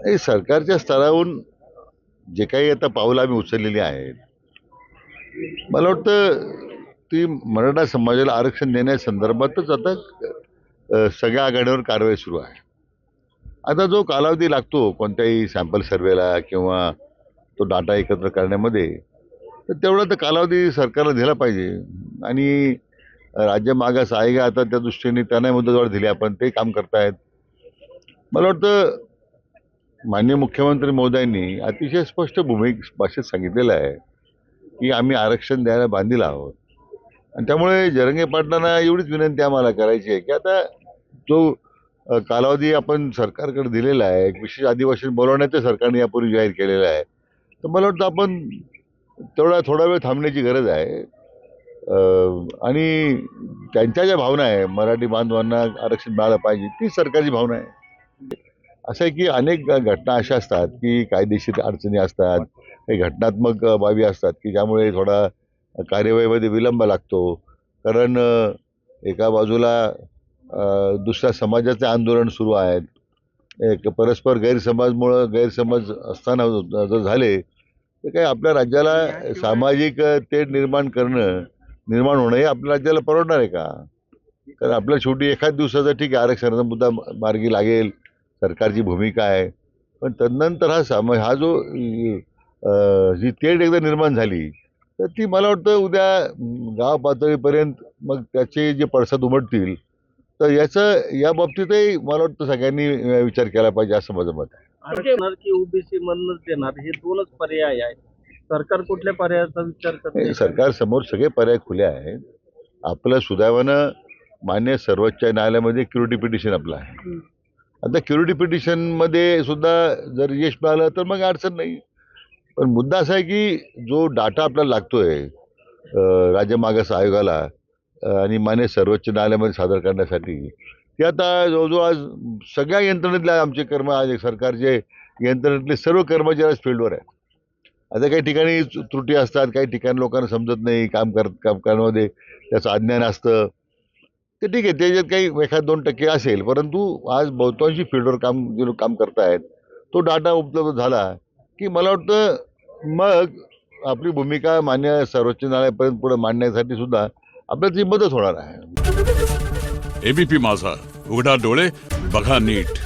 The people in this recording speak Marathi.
हे सरकारच्या स्तरावरून जे काही आता पावलं आम्ही उचललेली आहेत, मला वाटतं ती मराठा समाजाला आरक्षण देण्यासंदर्भातच आता सगळ्या आघाडीवर कारवाई सुरू आहे. आता जो कालावधी लागतो कोणत्याही सॅम्पल सर्वेला किंवा तो डाटा एकत्र करण्यामध्ये, तर तेवढा तर कालावधी सरकारला दिला पाहिजे. आणि राज्य मागास आयोग आता त्या दृष्टीने त्यांना मुदतवाढ दिली, आपण ते काम करतायत. मला वाटतं माननीय मुख्यमंत्री महोदयांनी अतिशय स्पष्ट भाषेत सांगितलेलं आहे की आम्ही आरक्षण द्यायला बांधील आहोत. आणि त्यामुळे जरंगे पाटलांना एवढीच विनंती आम्हाला करायची आहे की आता जो कालावधी आपण सरकारकडे दिलेला आहे, एक विशेष अधिवेशन बोलवण्याचं सरकारने यापूर्वी जाहीर केलेलं आहे, तर मला वाटतं आपण थोडा वेळ थांबण्याची गरज आहे. आणि त्यांच्या ज्या भावना आहे, मराठी बांधवांना आरक्षण मिळालं पाहिजे, ती सरकारची भावना आहे. असं आहे की अनेक घटना अशा असतात की कायदेशीर अडचणी असतात, काही घटनात्मक बाबी असतात की ज्यामुळे थोडा कार्यवाहीमध्ये विलंब लागतो. कारण एका बाजूला दुसऱ्या समाजाचे आंदोलन सुरू आहेत, एक परस्पर गैरसमज असताना जर झाले तर काही आपल्या राज्याला सामाजिक तेढ निर्माण होणं हे आपल्या राज्याला परवडणार आहे का? कारण आपल्या शेवटी एखाद दिवसाचा ठीक आहे आरक्षणाचा मुद्दा मार्गी लागेल, सरकारची भूमिका आहे, पण तदनंतर हा जो जी तेढ एकदा निर्माण झाली तर ती मला वाटतं उद्या गाव पातळीपर्यंत मग त्याचे जे पडसाद उमटतील, तर या बाबतीतही मला वाटतं सगळ्यांनी विचार केला पाहिजे असं माझं मत आहे. आरक्षण की ओबीसी मधूनच देणार हे दोनच पर्याय आहेत. सरकार कुठल्या पर्यायाचा विचार करते? सरकार समोर सगळे पर्याय खुले आहेत. आपलं सुदैवानं मान्य सर्वोच्च न्यायालयामध्ये क्युरिटी पिटिशन आपलं आहे. आता क्युरिटी पिटिशन मध्ये सुद्धा जर यश मिळालं तर मग अडचण नाही. पण मुद्दा असा आहे की जो डाटा आपल्याला लागतोय राज्य मागास आयोगाला आणि मान्य सर्वोच्च न्यायालयामध्ये सादर करण्यासाठी, ते आता जवळजवळ आज सगळ्या यंत्रणेतले आमचे सरकारचे यंत्रणेतले सर्व कर्मचारी आज फील्डवर आहेत. आता काही ठिकाणी त्रुटी असतात, काही ठिकाणी लोकांना समजत नाही, काम करण्यामध्ये त्याचं अज्ञान असतं, ते ठीक आहे, त्याच्यात काही 1-2% असेल, परंतु आज बहुतांशी फील्डवर जे लोक काम करतायत तो डाटा उपलब्ध झाला की मला वाटतं मग आपली भूमिका मान्य सर्वोच्च न्यायालयापर्यंत पुढे मांडण्यासाठी सुद्धा आपल्याला ती मदत होणार आहे. एबीपी माझा, उघडा डोळे बघा नीट.